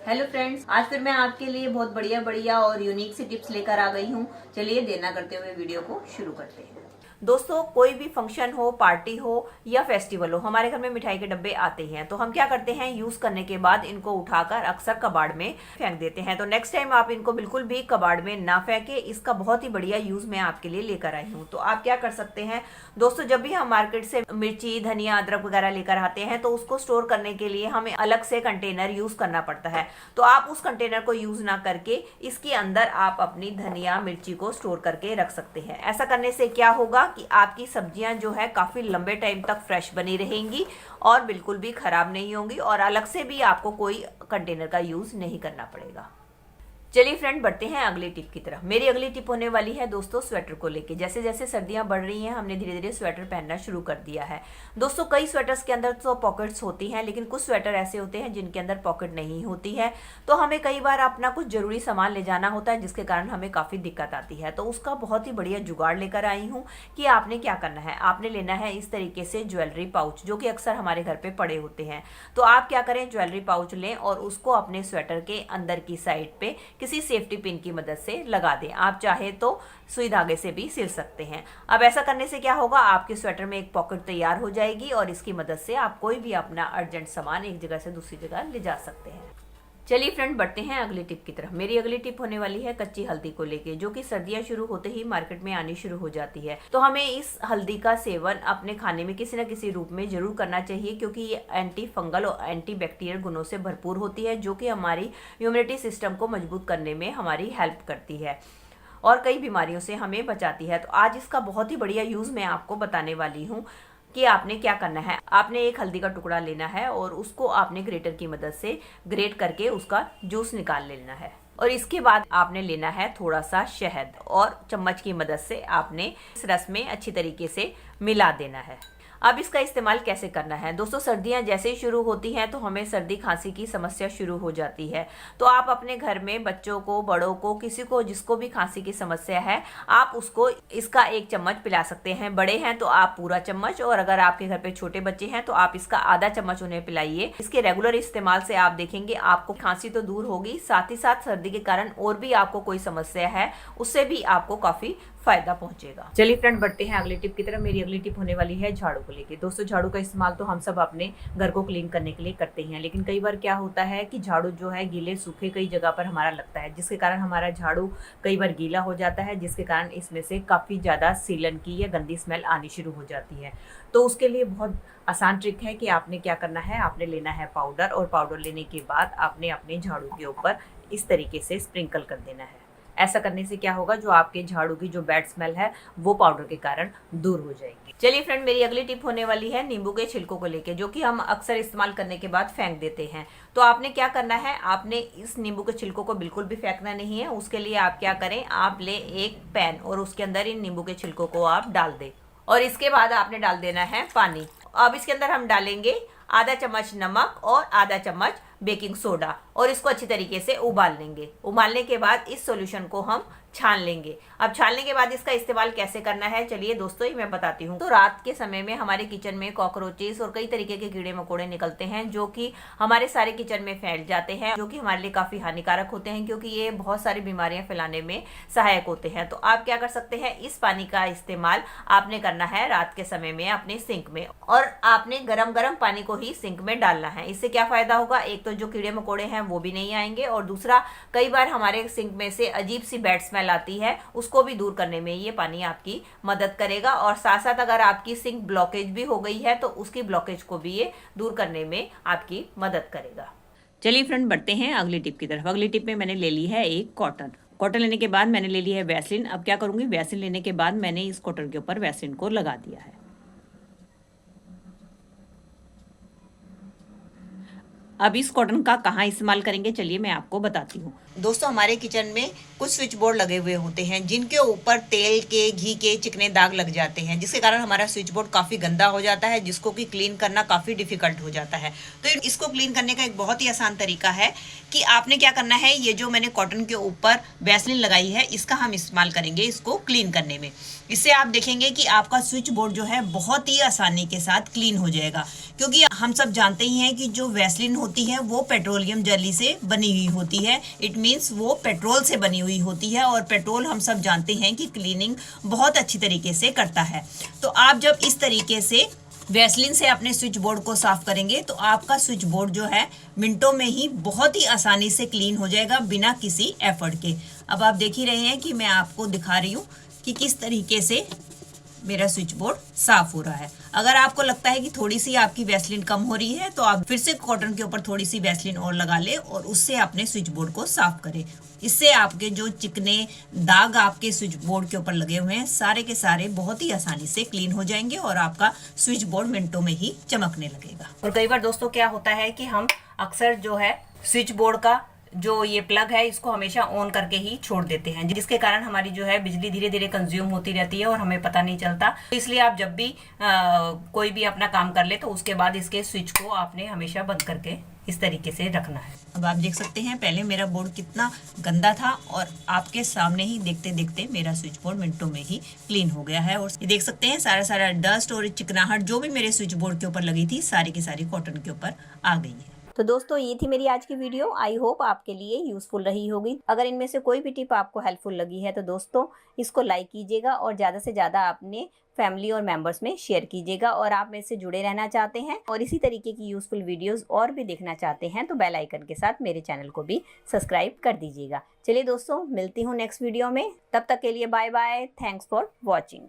Hello friends, आज फिर मैं आपके लिए बहुत बढ़िया और यूनिक सी टिप्स लेकर आ गई हूँ। चलिए देर ना करते हुए वीडियो को शुरू करते हैं। दोस्तों, कोई भी फंक्शन हो, पार्टी हो या फेस्टिवल हो, हमारे घर में मिठाई के डब्बे आते हैं। तो हम क्या करते हैं, यूज करने के बाद इनको उठाकर अक्सर कबाड़ में फेंक देते हैं। तो नेक्स्ट टाइम आप इनको बिल्कुल भी कबाड़ में ना फेंके। इसका बहुत ही बढ़िया यूज मैं आपके लिए लेकर आई हूँ। तो आप क्या कर सकते हैं दोस्तों, जब भी हम मार्केट से मिर्ची, धनिया, अदरक वगैरह लेकर आते हैं तो उसको स्टोर करने के लिए हमें अलग से कंटेनर यूज करना पड़ता है। तो आप उस कंटेनर को यूज ना करके इसके अंदर आप अपनी धनिया, मिर्ची को स्टोर करके रख सकते हैं। ऐसा करने से क्या होगा कि आपकी सब्जियां जो है काफी लंबे टाइम तक फ्रेश बनी रहेंगी और बिल्कुल भी खराब नहीं होंगी, और अलग से भी आपको कोई कंटेनर का यूज नहीं करना पड़ेगा। चलिए फ्रेंड, बढ़ते हैं अगली टिप की तरफ। मेरी अगली टिप होने वाली है दोस्तों स्वेटर को लेके। जैसे जैसे सर्दियां बढ़ रही हैं, हमने धीरे धीरे स्वेटर पहनना शुरू कर दिया है। दोस्तों, कई स्वेटर्स के अंदर तो पॉकेट्स होती हैं, लेकिन कुछ स्वेटर ऐसे होते हैं जिनके अंदर पॉकेट नहीं होती है। तो हमें कई बार अपना कुछ जरूरी सामान ले जाना होता है, जिसके कारण हमें काफी दिक्कत आती है। तो उसका बहुत ही बढ़िया जुगाड़ लेकर आई हूँ कि आपने क्या करना है। आपने लेना है इस तरीके से ज्वेलरी पाउच, जो कि अक्सर हमारे घर पे पड़े होते हैं। तो आप क्या करें, ज्वेलरी पाउच लें और उसको अपने स्वेटर के अंदर की साइड पे किसी सेफ्टी पिन की मदद से लगा दें। आप चाहे तो सुई धागे से भी सिल सकते हैं। अब ऐसा करने से क्या होगा, आपके स्वेटर में एक पॉकेट तैयार हो जाएगी और इसकी मदद से आप कोई भी अपना अर्जेंट सामान एक जगह से दूसरी जगह ले जा सकते हैं। चलिए फ्रेंड, बढ़ते हैं अगली टिप की तरफ। मेरी अगली टिप होने वाली है कच्ची हल्दी को लेके, जो कि सर्दियां शुरू होते ही मार्केट में आनी शुरू हो जाती है। तो हमें इस हल्दी का सेवन अपने खाने में किसी न किसी रूप में जरूर करना चाहिए, क्योंकि ये एंटी फंगल और एंटी बैक्टीरियल गुणों से भरपूर होती है, जो कि हमारी इम्यूनिटी सिस्टम को मजबूत करने में हमारी हेल्प करती है और कई बीमारियों से हमें बचाती है। तो आज इसका बहुत ही बढ़िया यूज मैं आपको बताने वाली हूँ कि आपने क्या करना है। आपने एक हल्दी का टुकड़ा लेना है और उसको आपने ग्रेटर की मदद से ग्रेट करके उसका जूस निकाल लेना है। और इसके बाद आपने लेना है थोड़ा सा शहद और चम्मच की मदद से आपने इस रस में अच्छी तरीके से मिला देना है। अब इसका इस्तेमाल कैसे करना है दोस्तों, सर्दियां जैसे ही शुरू होती हैं तो हमें सर्दी खांसी की समस्या शुरू हो जाती है। तो आप अपने घर में बच्चों को, बड़ों को, किसी को जिसको भी खांसी की समस्या है, आप उसको इसका 1 चम्मच पिला सकते हैं। बड़े हैं तो आप पूरा चम्मच, और अगर आपके घर पे छोटे बच्चे हैं तो आप इसका आधा चम्मच उन्हें पिलाइए। इसके रेगुलर इस्तेमाल से आप देखेंगे आपको खांसी तो दूर होगी, साथ ही साथ सर्दी के कारण और भी आपको कोई समस्या है उससे भी आपको काफी फायदा पहुंचेगा। चलिए फ्रेंड, बढ़ते हैं अगली टिप की तरफ। मेरी अगली टिप होने वाली है झाड़ू को लेके। दोस्तों, झाड़ू का इस्तेमाल तो हम सब अपने घर को क्लीन करने के लिए करते हैं, लेकिन कई बार क्या होता है कि झाड़ू जो है गीले सूखे कई जगह पर हमारा लगता है, जिसके कारण हमारा झाड़ू कई बार गीला हो जाता है, जिसके कारण इसमें से काफ़ी ज़्यादा सीलन की या गंदी स्मेल आनी शुरू हो जाती है। तो उसके लिए बहुत आसान ट्रिक है कि आपने क्या करना है, आपने लेना है पाउडर, और पाउडर लेने के बाद आपने अपने झाड़ू के ऊपर इस तरीके से स्प्रिंकल कर देना है। ऐसा करने से क्या होगा, जो आपके झाड़ू की जो बैड स्मेल है वो पाउडर के कारण दूर हो जाएगी। चलिए फ्रेंड, मेरी अगली टिप होने वाली है नींबू के छिलकों को लेके, जो कि हम अक्सर इस्तेमाल करने के बाद फेंक देते हैं। तो आपने क्या करना है, आपने इस नींबू के छिलकों को बिल्कुल भी फेंकना नहीं है। उसके लिए आप क्या करें, आप ले एक पैन और उसके अंदर इन नींबू के छिलकों को आप डाल दें, और इसके बाद आपने डाल देना है पानी। अब इसके अंदर हम डालेंगे आधा चम्मच नमक और आधा चम्मच बेकिंग सोडा, और इसको अच्छी तरीके से उबाल लेंगे। उबालने के बाद इस सॉल्यूशन को हम छान लेंगे। अब छानने के बाद इसका इस्तेमाल कैसे करना है, चलिए दोस्तों ये मैं बताती हूँ। तो रात के समय में हमारे किचन में कॉकरोचेस और कई तरीके के कीड़े मकोड़े निकलते हैं, जो कि हमारे सारे किचन में फैल जाते हैं, जो कि हमारे लिए काफी हानिकारक होते हैं, क्योंकि ये बहुत सारी बीमारियां फैलाने में सहायक होते हैं। तो आप क्या कर सकते हैं, इस पानी का इस्तेमाल आपने करना है रात के समय में अपने सिंक में, और आपने गरम गरम पानी को ही सिंक में डालना है। इससे क्या फायदा होगा, एक तो जो कीड़े मकोड़े हैं वो भी नहीं आएंगे, और दूसरा कई बार हमारे सिंक में से अजीब सी बैड स्मेल आती है, उसको भी दूर करने में ये पानी आपकी मदद करेगा। और साथ साथ अगर आपकी सिंक ब्लॉकेज भी हो गई है तो उसकी ब्लॉकेज को भी ये दूर करने में आपकी मदद करेगा। चलिए फ्रेंड, बढ़ते हैं अगली टिप की तरफ। अगली टिप में मैंने ले ली है एक कॉटन लेने के बाद मैंने ले ली है वैसलीन। अब क्या करूंगी, वैसलीन लेने के बाद मैंने इस कॉटन के ऊपर वैसलीन को लगा दिया है। अब इस कॉटन का कहाँ इस्तेमाल करेंगे, चलिए मैं आपको बताती हूँ। दोस्तों, हमारे किचन में कुछ स्विच बोर्ड लगे हुए होते हैं, जिनके ऊपर तेल के, घी के चिकने दाग लग जाते हैं, जिसके कारण हमारा स्विच बोर्ड काफ़ी गंदा हो जाता है, जिसको कि क्लीन करना काफ़ी डिफिकल्ट हो जाता है। तो इसको क्लीन करने का एक बहुत ही आसान तरीका है कि आपने क्या करना है, ये जो मैंने कॉटन के ऊपर वैसलीन लगाई है, इसका हम इस्तेमाल करेंगे इसको क्लीन करने में। इससे आप देखेंगे कि आपका स्विच बोर्ड जो है बहुत ही आसानी के साथ क्लीन हो जाएगा, क्योंकि हम सब जानते ही हैं कि जो वैसलीन होती है वो पेट्रोलियम जेली से बनी हुई होती है। इट मीन्स वो पेट्रोल से बनी हुई होती है, और पेट्रोल हम सब जानते हैं कि क्लीनिंग बहुत अच्छी तरीके से करता है। तो आप जब इस तरीके से वैसलीन से अपने स्विच बोर्ड को साफ करेंगे तो आपका स्विच बोर्ड जो है मिनटों में ही बहुत ही आसानी से क्लीन हो जाएगा, बिना किसी एफर्ट के। अब आप देख ही रहे हैं कि मैं आपको दिखा रही हूँ कि किस तरीके से मेरा स्विच बोर्ड साफ हो रहा है। अगर आपको लगता है कि थोड़ी सी आपकी वैसलीन कम हो रही है तो आप फिर से कॉटन के ऊपर थोड़ी सी वैसलीन और लगा ले और उससे अपने स्विच बोर्ड को साफ करें। इससे आपके जो चिकने दाग आपके स्विच बोर्ड के ऊपर लगे हुए हैं सारे के सारे बहुत ही आसानी से क्लीन हो जाएंगे और आपका स्विच बोर्ड मिनटों में ही चमकने लगेगा। और कई बार दोस्तों क्या होता है कि हम अक्सर जो है स्विच बोर्ड का जो ये प्लग है इसको हमेशा ऑन करके ही छोड़ देते हैं, जिसके कारण हमारी जो है बिजली धीरे धीरे कंज्यूम होती रहती है और हमें पता नहीं चलता। तो इसलिए आप जब भी कोई भी अपना काम कर ले तो उसके बाद इसके स्विच को आपने हमेशा बंद करके इस तरीके से रखना है। अब आप देख सकते हैं पहले मेरा बोर्ड कितना गंदा था और आपके सामने ही देखते देखते मेरा स्विच बोर्ड मिनटों में ही क्लीन हो गया है। और ये देख सकते हैं सारा सारा डस्ट और चिकनाहट जो भी मेरे स्विच बोर्ड के ऊपर लगी थी सारी की सारी कॉटन के ऊपर आ गई है। तो दोस्तों ये थी मेरी आज की वीडियो। आई होप आपके लिए यूजफुल रही होगी। अगर इनमें से कोई भी टिप आपको हेल्पफुल लगी है तो दोस्तों इसको लाइक कीजिएगा और ज़्यादा से ज़्यादा अपने फैमिली और मेंबर्स में शेयर कीजिएगा। और आप मेरे से जुड़े रहना चाहते हैं और इसी तरीके की यूजफुल वीडियोस और भी देखना चाहते हैं तो बेल आइकन के साथ मेरे चैनल को भी सब्सक्राइब कर दीजिएगा। चलिए दोस्तों मिलती हूँ नेक्स्ट वीडियो में, तब तक के लिए bye bye. Thanks for watching.